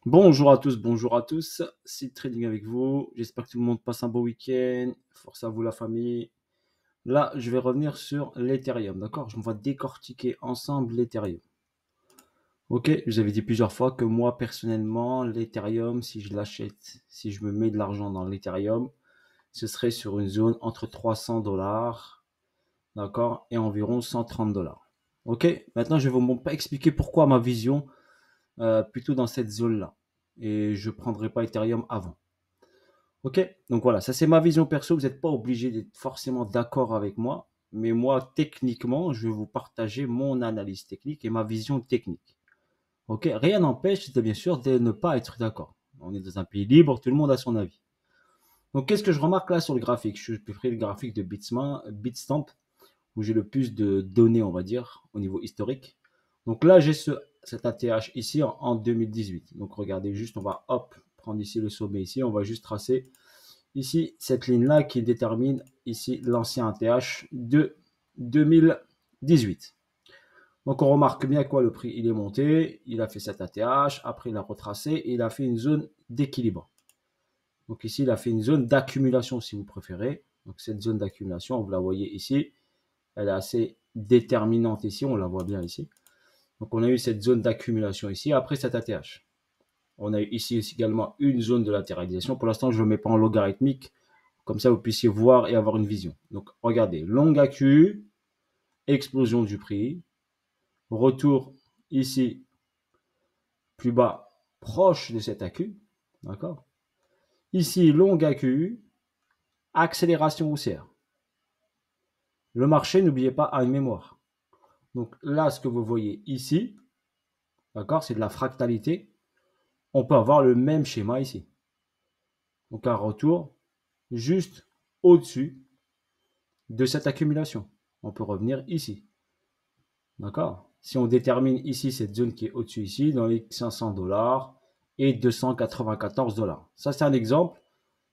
Bonjour à tous, c'est Trading avec vous. J'espère que tout le monde passe un beau week-end. Force à vous la famille. Là, je vais revenir sur l'Ethereum, d'accord? On va décortiquer ensemble l'Ethereum. Ok, je vous avais dit plusieurs fois que moi, personnellement, l'Ethereum, si je l'achète, si je me mets de l'argent dans l'Ethereum, ce serait sur une zone entre 300 dollars, d'accord, et environ 130 dollars. Ok, maintenant, je vais vous expliquer pourquoi ma vision plutôt dans cette zone-là. Et je ne prendrai pas Ethereum avant. Ok, donc voilà, ça c'est ma vision perso. Vous n'êtes pas obligé d'être forcément d'accord avec moi, mais moi, techniquement, je vais vous partager mon analyse technique et ma vision technique. Ok, rien n'empêche, bien sûr, de ne pas être d'accord. On est dans un pays libre, tout le monde a son avis. Donc, qu'est-ce que je remarque là sur le graphique? Je suis pris le graphique de Bitstamp, où j'ai le plus de données, on va dire, au niveau historique. Donc là, j'ai cet ATH ici en 2018. Donc regardez juste, on va hop, prendre ici le sommet ici, on va juste tracer ici cette ligne-là qui détermine ici l'ancien ATH de 2018. Donc on remarque bien quoi, le prix il est monté, il a fait cet ATH, après il a retracé et il a fait une zone d'équilibre. Donc ici il a fait une zone d'accumulation si vous préférez. Donc cette zone d'accumulation, vous la voyez ici, elle est assez déterminante ici, on la voit bien ici. Donc on a eu cette zone d'accumulation ici, après cet ATH. On a eu ici également une zone de latéralisation. Pour l'instant, je ne le mets pas en logarithmique, comme ça vous puissiez voir et avoir une vision. Donc regardez, longue AQ, explosion du prix, retour ici plus bas, proche de cet AQ, d'accord. Ici, longue AQ, accélération haussière. Le marché, n'oubliez pas, a une mémoire. Donc là, ce que vous voyez ici, d'accord, c'est de la fractalité. On peut avoir le même schéma ici. Donc un retour juste au-dessus de cette accumulation. On peut revenir ici. D'accord? Si on détermine ici cette zone qui est au-dessus ici, dans les 500 dollars et 294 dollars. Ça, c'est un exemple.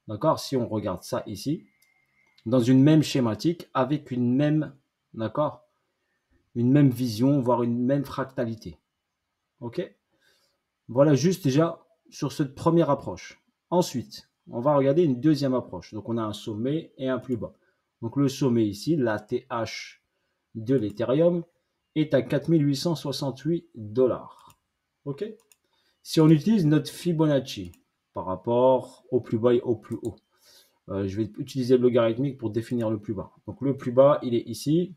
D'accord? Si on regarde ça ici, dans une même schématique, avec une même, d'accord? Une même vision, voire une même fractalité. OK? Voilà juste déjà sur cette première approche. Ensuite, on va regarder une deuxième approche. Donc, on a un sommet et un plus bas. Donc, le sommet ici, la TH de l'Ethereum, est à 4868 dollars. OK? Si on utilise notre Fibonacci par rapport au plus bas et au plus haut, je vais utiliser le logarithmique pour définir le plus bas. Donc, le plus bas, il est ici.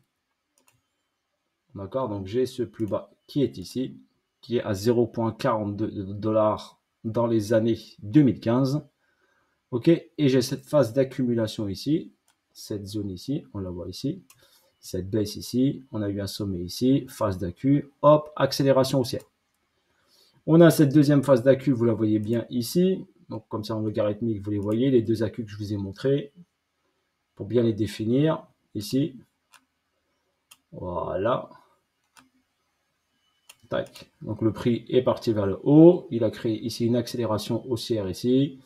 D'accord? Donc, j'ai ce plus bas qui est ici, qui est à 0,42 dollars dans les années 2015. OK? Et j'ai cette phase d'accumulation ici, cette zone ici, on la voit ici, cette baisse ici, on a eu un sommet ici, phase d'accu, hop, accélération haussière. On a cette deuxième phase d'accu, vous la voyez bien ici. Donc, comme ça, en logarithmique, vous les voyez, les deux accus que je vous ai montrés, pour bien les définir, ici. Voilà. Tac. Donc le prix est parti vers le haut. Il a créé ici une accélération haussière ici.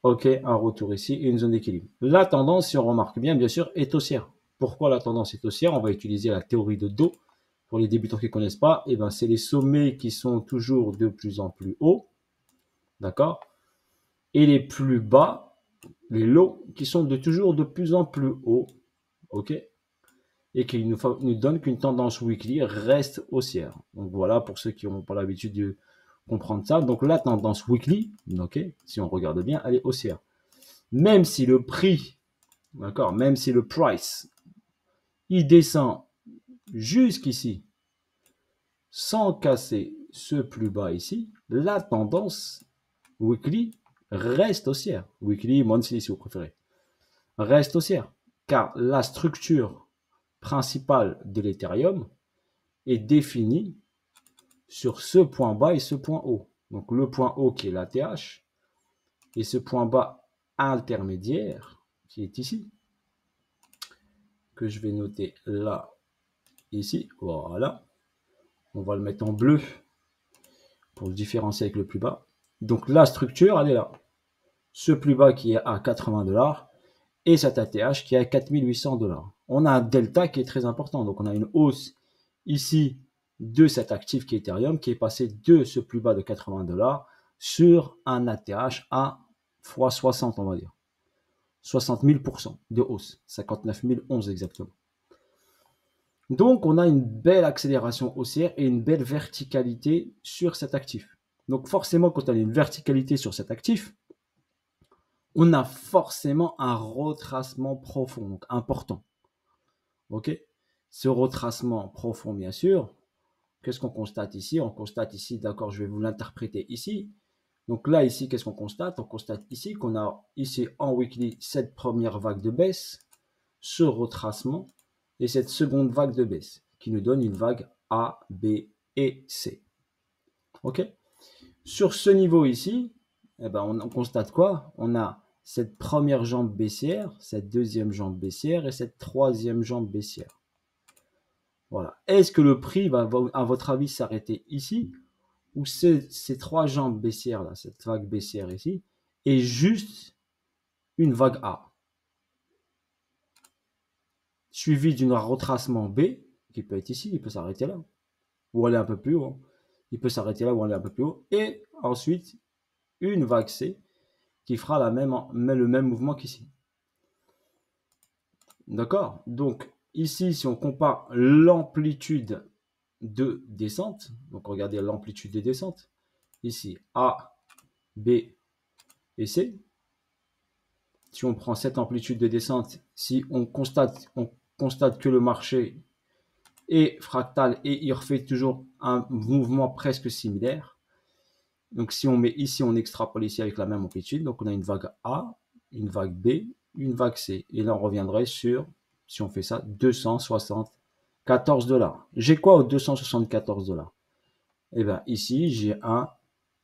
OK, un retour ici et une zone d'équilibre. La tendance, si on remarque bien sûr, est haussière. Pourquoi la tendance est haussière? On va utiliser la théorie de dos. Pour les débutants qui ne connaissent pas, eh ben, c'est les sommets qui sont toujours de plus en plus hauts. D'accord? Et les plus bas, les lows, qui sont toujours de plus en plus hauts. OK? Et qui nous donne qu'une tendance weekly reste haussière. Donc voilà, pour ceux qui n'ont pas l'habitude de comprendre ça. Donc la tendance weekly, ok, si on regarde bien, elle est haussière. Même si le prix, d'accord, même si le price, il descend jusqu'ici, sans casser ce plus bas ici, la tendance weekly reste haussière. Weekly, monthly si vous préférez. Reste haussière. Car la structure principale de l'Ethereum est définie sur ce point bas et ce point haut. Donc le point haut qui est l'ATH et ce point bas intermédiaire qui est ici, que je vais noter là, ici, voilà. On va le mettre en bleu pour le différencier avec le plus bas. Donc la structure, elle est là. Ce plus bas qui est à 80 dollars et cet ATH qui est à 4800 dollars. On a un delta qui est très important. Donc on a une hausse ici de cet actif qui est Ethereum qui est passé de ce plus bas de 80 dollars sur un ATH à fois 60, on va dire. 60 000% de hausse, 59 011 exactement. Donc, on a une belle accélération haussière et une belle verticalité sur cet actif. Donc, forcément, quand on a une verticalité sur cet actif, on a forcément un retracement profond, donc important. OK? Ce retracement profond, bien sûr, qu'est-ce qu'on constate ici? On constate ici, d'accord, je vais vous l'interpréter ici. Donc là, ici, qu'est-ce qu'on constate? On constate ici qu'on a ici en weekly cette première vague de baisse, ce retracement et cette seconde vague de baisse qui nous donne une vague A, B et C. OK? Sur ce niveau ici, eh ben, on constate quoi? On a cette première jambe baissière, cette deuxième jambe baissière et cette troisième jambe baissière. Voilà. Est-ce que le prix va, à votre avis, s'arrêter ici ou ces trois jambes baissières là, cette vague baissière ici, est juste une vague A, suivie d'un retracement B, qui peut être ici, il peut s'arrêter là, ou aller un peu plus haut, il peut s'arrêter là ou aller un peu plus haut, et ensuite une vague C, qui fera le même mouvement qu'ici. D'accord? Donc, ici, si on compare l'amplitude de descente, donc regardez l'amplitude des descentes, ici A, B et C. Si on prend cette amplitude de descente, si on constate que le marché est fractal et il refait toujours un mouvement presque similaire. Donc si on met ici, on extrapole ici avec la même amplitude, donc on a une vague A, une vague B, une vague C. Et là, on reviendrait sur, si on fait ça, 274 $. J'ai quoi aux 274 $? Eh bien, ici, j'ai un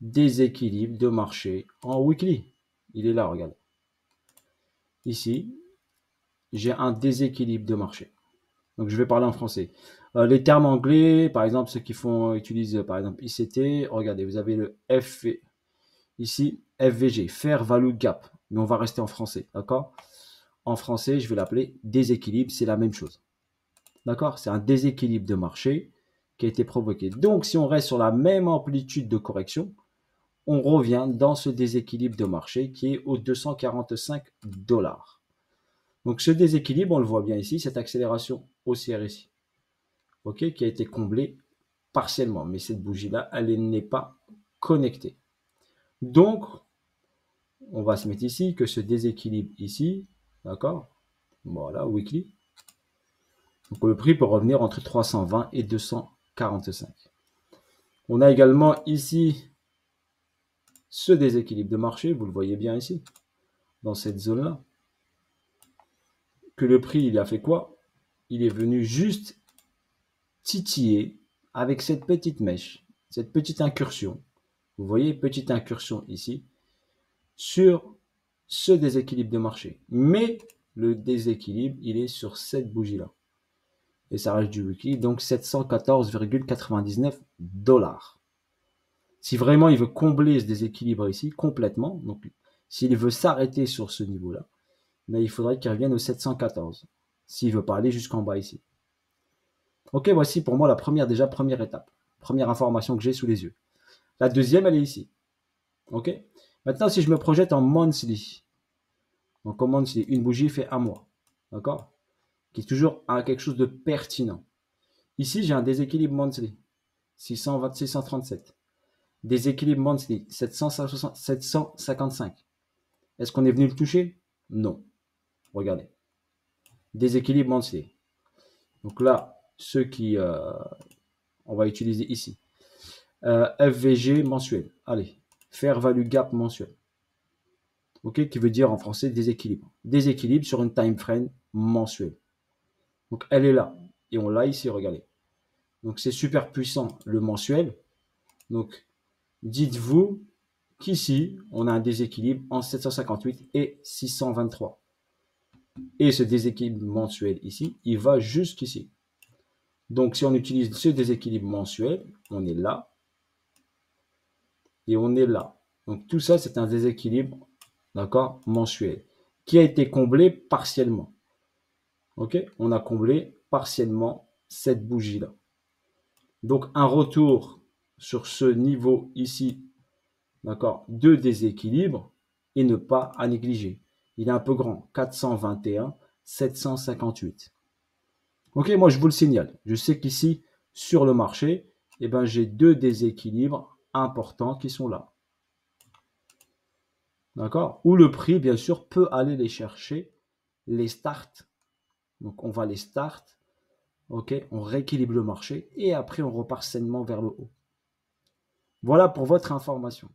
déséquilibre de marché en weekly. Il est là, regardez. Ici, j'ai un déséquilibre de marché. Donc, je vais parler en français. Les termes anglais, par exemple, ceux qui utilisent, par exemple, ICT, regardez, vous avez le F, ici, FVG, Fair Value Gap. Mais on va rester en français, d'accord? En français, je vais l'appeler déséquilibre, c'est la même chose. D'accord? C'est un déséquilibre de marché qui a été provoqué. Donc, si on reste sur la même amplitude de correction, on revient dans ce déséquilibre de marché qui est aux 245 $. Donc, ce déséquilibre, on le voit bien ici, cette accélération haussière ici, ok, qui a été comblée partiellement. Mais cette bougie-là, elle n'est pas connectée. Donc, on va se mettre ici que ce déséquilibre ici, d'accord, voilà, weekly. Donc, le prix peut revenir entre 320 et 245. On a également ici ce déséquilibre de marché, vous le voyez bien ici, dans cette zone-là, que le prix, il a fait quoi? Il est venu juste titiller avec cette petite mèche, cette petite incursion. Vous voyez, petite incursion ici, sur ce déséquilibre de marché. Mais le déséquilibre, il est sur cette bougie-là. Et ça reste du weekly, donc 714,99 $. Si vraiment il veut combler ce déséquilibre ici complètement, donc s'il veut s'arrêter sur ce niveau-là, mais il faudrait qu'il revienne au 714, s'il ne veut pas aller jusqu'en bas ici. Ok, voici pour moi la première étape, première information que j'ai sous les yeux. La deuxième, elle est ici. Ok. Maintenant, si je me projette en monthly, donc en monthly, une bougie fait un mois, d'accord, qui est toujours quelque chose de pertinent. Ici, j'ai un déséquilibre monthly, 620, 637. Déséquilibre monthly, 755. Est-ce qu'on est venu le toucher? Non. Regardez. Déséquilibre monthly. Donc là, ceux qui... on va utiliser ici. FVG mensuel. Allez. Fair Value Gap mensuel. Ok, qui veut dire en français déséquilibre. Déséquilibre sur une time frame mensuelle. Donc elle est là. Et on l'a ici, regardez. Donc c'est super puissant le mensuel. Donc dites-vous qu'ici, on a un déséquilibre en 758 et 623. Et ce déséquilibre mensuel ici, il va jusqu'ici. Donc si on utilise ce déséquilibre mensuel, on est là. Et on est là. Donc tout ça, c'est un déséquilibre, d'accord, mensuel, qui a été comblé partiellement. Ok, on a comblé partiellement cette bougie-là. Donc un retour sur ce niveau ici d'accord, de déséquilibre et ne pas à négliger. Il est un peu grand, 421, 758. Ok, moi je vous le signale. Je sais qu'ici, sur le marché, eh ben, j'ai deux déséquilibres importants qui sont là. D'accord? Où le prix, bien sûr, peut aller les chercher, les start. Donc on va les start. Ok, on rééquilibre le marché et après on repart sainement vers le haut. Voilà pour votre information.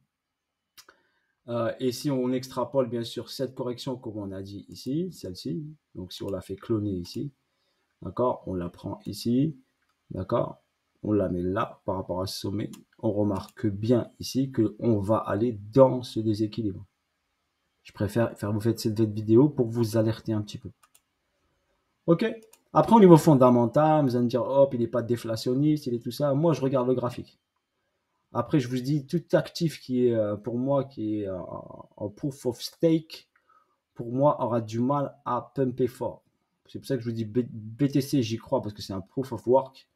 Et si on extrapole bien sûr cette correction comme on a dit ici, celle-ci, donc si on la fait cloner ici, d'accord, on la prend ici, d'accord, on la met là par rapport à ce sommet, on remarque bien ici qu'on va aller dans ce déséquilibre. Je préfère faire vous faites cette vidéo pour vous alerter un petit peu. Ok. Après au niveau fondamental, vous allez me dire, hop, il n'est pas déflationniste, il est tout ça. Moi, je regarde le graphique. Après, je vous dis, tout actif qui est, pour moi, qui est en proof of stake, pour moi, aura du mal à pumper fort. C'est pour ça que je vous dis BTC, j'y crois parce que c'est un proof of work.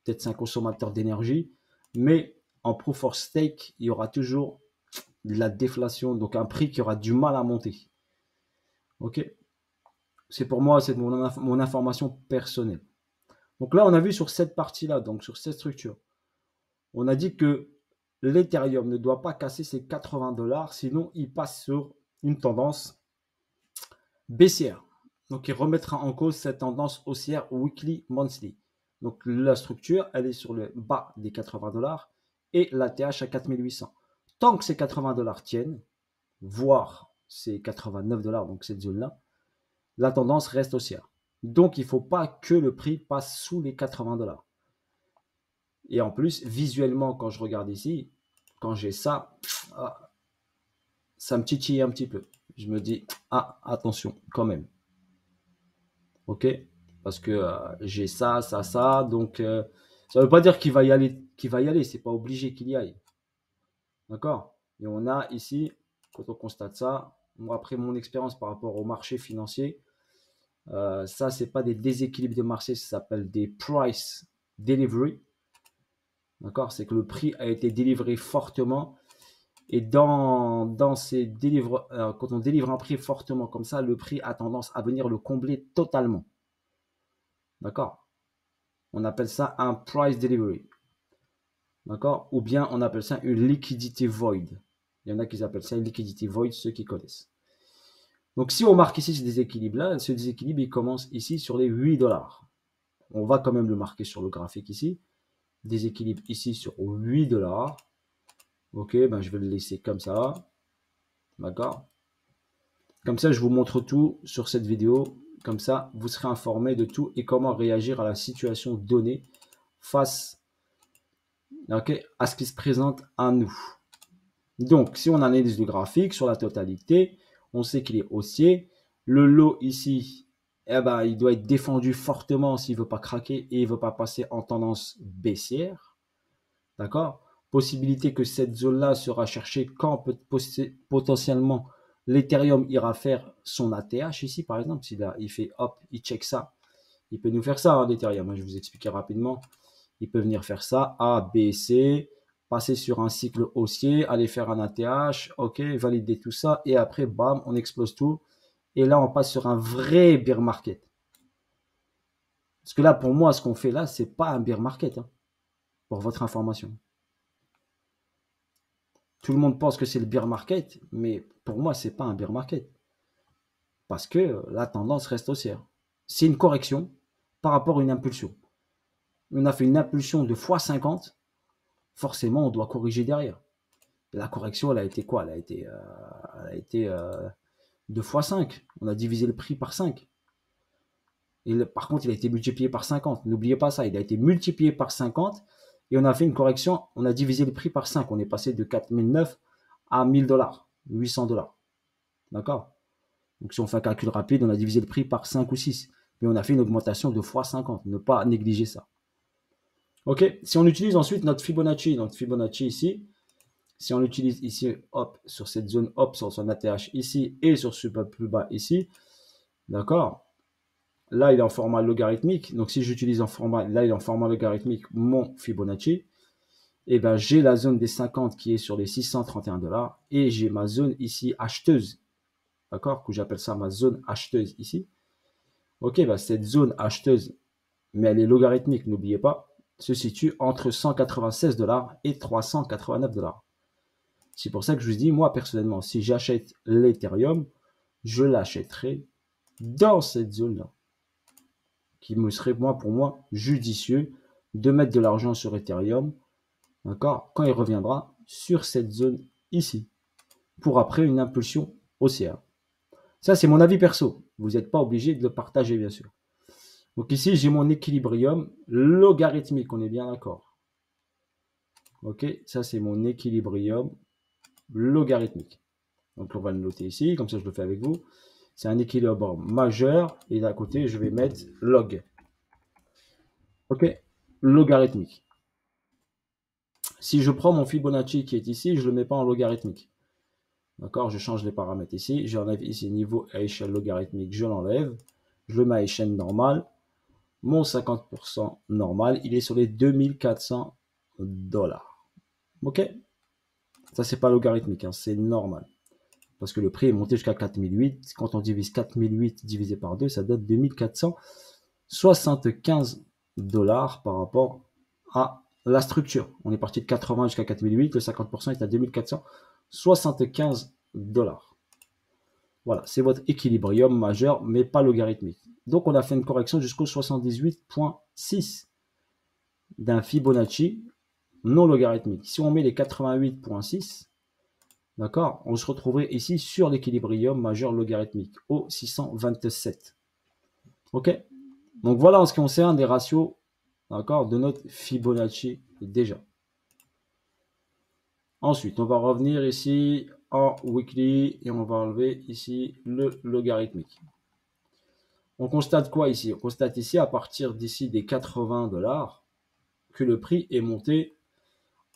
Peut-être c'est un consommateur d'énergie. Mais en proof of stake, il y aura toujours de la déflation. Donc un prix qui aura du mal à monter. Ok. C'est pour moi, c'est mon information personnelle. Donc là, on a vu sur cette partie-là, donc sur cette structure, on a dit que l'Ethereum ne doit pas casser ses 80 $, sinon il passe sur une tendance baissière. Donc il remettra en cause cette tendance haussière weekly, monthly. Donc la structure, elle est sur le bas des 80 $ et la TH à 4800. Tant que ces 80 $ tiennent, voire ces 89 $, donc cette zone-là, la tendance reste haussière. Donc il ne faut pas que le prix passe sous les 80 $. Et en plus, visuellement, quand je regarde ici, quand j'ai ça, ça me titille un petit peu. Je me dis, ah, attention, quand même. Ok? Parce que j'ai ça, ça, ça. Donc, ça ne veut pas dire qu'il va y aller, C'est pas obligé qu'il y aille. D'accord? Et on a ici, quand on constate ça, moi, après mon expérience par rapport au marché financier, ça, c'est pas des déséquilibres de marché, ça s'appelle des price delivery. D'accord? C'est que le prix a été délivré fortement. Et dans ces délivres, quand on délivre un prix fortement comme ça, le prix a tendance à venir le combler totalement. D'accord? On appelle ça un price delivery. D'accord? Ou bien on appelle ça une liquidity void. Il y en a qui appellent ça une liquidity void, ceux qui connaissent. Donc si on marque ici ce déséquilibre-là, ce déséquilibre, il commence ici sur les 8 $. On va quand même le marquer sur le graphique ici. Déséquilibre ici sur 8 $. Ok, ben je vais le laisser comme ça. D'accord? Comme ça, je vous montre tout sur cette vidéo. Comme ça, vous serez informé de tout et comment réagir à la situation donnée face à ce qui se présente à nous. Donc, si on analyse le graphique sur la totalité, on sait qu'il est haussier. Le lot ici, eh ben, il doit être défendu fortement s'il ne veut pas craquer et il ne veut pas passer en tendance baissière. D'accord? Possibilité que cette zone-là sera cherchée quand potentiellement l'Ethereum ira faire son ATH ici, par exemple. Il fait hop, il check ça. Il peut nous faire ça, l'Ethereum. Je vais vous expliquer rapidement. Il peut venir faire ça, A, B, C, passer sur un cycle haussier, aller faire un ATH, ok, valider tout ça, et après, bam, on explose tout. Et là, on passe sur un vrai bear market. Parce que là, pour moi, ce qu'on fait là, c'est pas un bear market, hein, pour votre information. Tout le monde pense que c'est le bear market, mais pour moi, ce n'est pas un bear market. Parce que la tendance reste haussière. C'est une correction par rapport à une impulsion. On a fait une impulsion de x50, forcément, on doit corriger derrière. La correction, elle a été quoi? Elle a été de x5. On a divisé le prix par 5. Et par contre, il a été multiplié par 50. N'oubliez pas ça, il a été multiplié par 50 et on a fait une correction, on a divisé le prix par 5. On est passé de 4009 à 1000 $, 800 $. D'accord? Donc si on fait un calcul rapide, on a divisé le prix par 5 ou 6. Mais on a fait une augmentation de x50. Ne pas négliger ça. Ok? Si on utilise ensuite notre Fibonacci ici, si on l'utilise ici, hop, sur cette zone, hop, sur son ATH ici et sur ce peu plus bas ici, d'accord? Là, il est en format logarithmique. Donc, si j'utilise en format, là, il est en format logarithmique mon Fibonacci. et ben j'ai la zone des 50 qui est sur les 631 $ et j'ai ma zone ici acheteuse, d'accord, que j'appelle ça ma zone acheteuse ici. Ok, ben cette zone acheteuse, mais elle est logarithmique, n'oubliez pas, se situe entre 196 $ et 389 $. C'est pour ça que je vous dis, moi personnellement, si j'achète l'Ethereum, je l'achèterai dans cette zone-là, qui me serait, moi, pour moi, judicieux de mettre de l'argent sur Ethereum, d'accord, quand il reviendra sur cette zone ici, pour après une impulsion haussière. Ça, c'est mon avis perso. Vous n'êtes pas obligé de le partager, bien sûr. Donc ici, j'ai mon équilibrium logarithmique, on est bien d'accord. Ok, ça c'est mon équilibrium logarithmique. Donc on va le noter ici, comme ça je le fais avec vous. C'est un équilibre majeur et d'à côté je vais mettre log. Ok, logarithmique. Si je prends mon Fibonacci qui est ici, je ne le mets pas en logarithmique. D'accord, je change les paramètres ici. J'enlève ici niveau à échelle logarithmique, je l'enlève. Je le mets à échelle normale. Mon 50% normal, il est sur les 2400 $. Ok, ça c'est pas logarithmique, hein, c'est normal. Parce que le prix est monté jusqu'à 4008. Quand on divise 4008 divisé par 2, ça donne 2475 $ par rapport à la structure. On est parti de 80 jusqu'à 4008, le 50% est à 2475 $. Voilà, c'est votre équilibrium majeur, mais pas logarithmique. Donc on a fait une correction jusqu'au 78.6 d'un Fibonacci non logarithmique. Si on met les 88.6, d'accord, on se retrouverait ici sur l'équilibrium majeur logarithmique, au 627. Ok, donc voilà en ce qui concerne les ratios, d'accord, de notre Fibonacci déjà. Ensuite, on va revenir ici en weekly et on va enlever ici le logarithmique. On constate quoi ici? On constate ici à partir d'ici des 80 $ que le prix est monté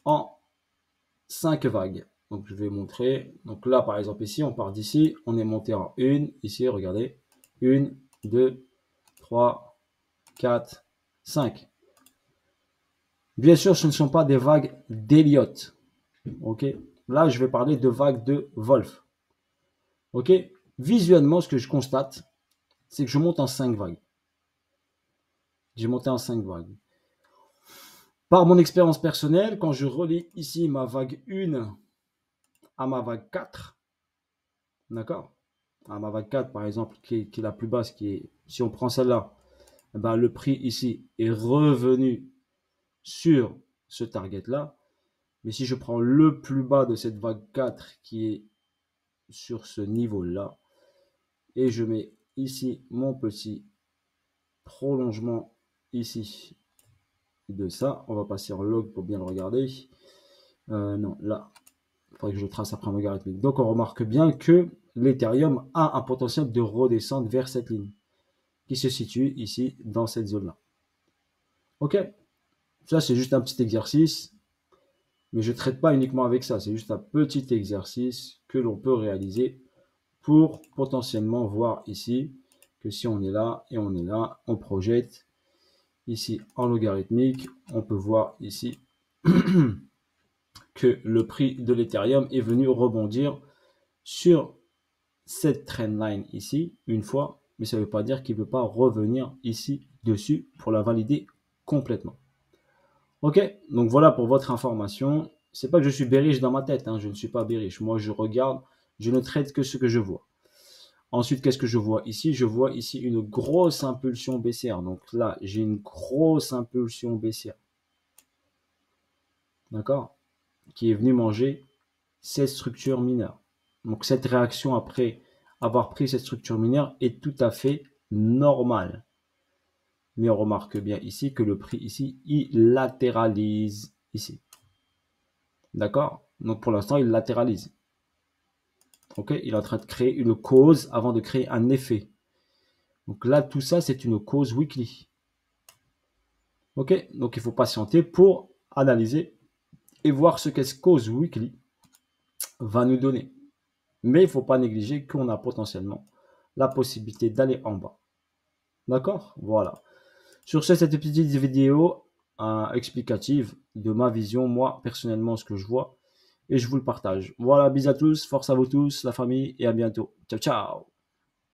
en 5 vagues. Donc je vais montrer. Donc là par exemple ici, on part d'ici, on est monté en 1, ici regardez, 1, 2, 3, 4, 5. Bien sûr, ce ne sont pas des vagues d'Elliott. Ok, là je vais parler de vagues de Wolf. Ok, visuellement ce que je constate, c'est que je monte en 5 vagues. J'ai monté en 5 vagues. Par mon expérience personnelle, quand je relis ici ma vague 1 à ma vague 4, d'accord, à ma vague 4 par exemple, qui est la plus basse, qui est, si on prend celle-là, ben, le prix ici est revenu sur ce target-là. Mais si je prends le plus bas de cette vague 4 qui est sur ce niveau-là, et je mets ici mon petit prolongement ici de ça, on va passer en log pour bien le regarder. Non, là, il faudrait que je trace après un logarithmique. Donc on remarque bien que l'Ethereum a un potentiel de redescendre vers cette ligne qui se situe ici dans cette zone-là. Ok, ça c'est juste un petit exercice, mais je ne traite pas uniquement avec ça, c'est juste un petit exercice que l'on peut réaliser pour potentiellement voir ici que si on est là et on est là, on projette ici en logarithmique, on peut voir ici que le prix de l'Ethereum est venu rebondir sur cette trendline ici une fois, mais ça ne veut pas dire qu'il ne veut pas revenir ici dessus pour la valider complètement. Ok, donc voilà pour votre information. C'est pas que je suis bearish dans ma tête, hein, je ne suis pas bearish. Moi, je regarde, je ne traite que ce que je vois. Ensuite, qu'est-ce que je vois ici? Je vois ici une grosse impulsion baissière. Donc là, j'ai une grosse impulsion baissière. D'accord? Qui est venue manger cette structure mineure. Donc cette réaction après avoir pris cette structure mineure est tout à fait normale. Mais on remarque bien ici que le prix ici, il latéralise ici. D'accord? Donc pour l'instant, il latéralise. Ok? Il est en train de créer une cause avant de créer un effet. Donc là, tout ça, c'est une cause weekly. Ok? Donc il faut patienter pour analyser et voir ce qu'est-ce cause weekly va nous donner. Mais il ne faut pas négliger qu'on a potentiellement la possibilité d'aller en bas. D'accord? Voilà. Sur ce, cette petite vidéo explicative de ma vision, moi, personnellement, ce que je vois, et je vous le partage. Voilà, bisous à tous, force à vous tous, la famille, et à bientôt. Ciao, ciao!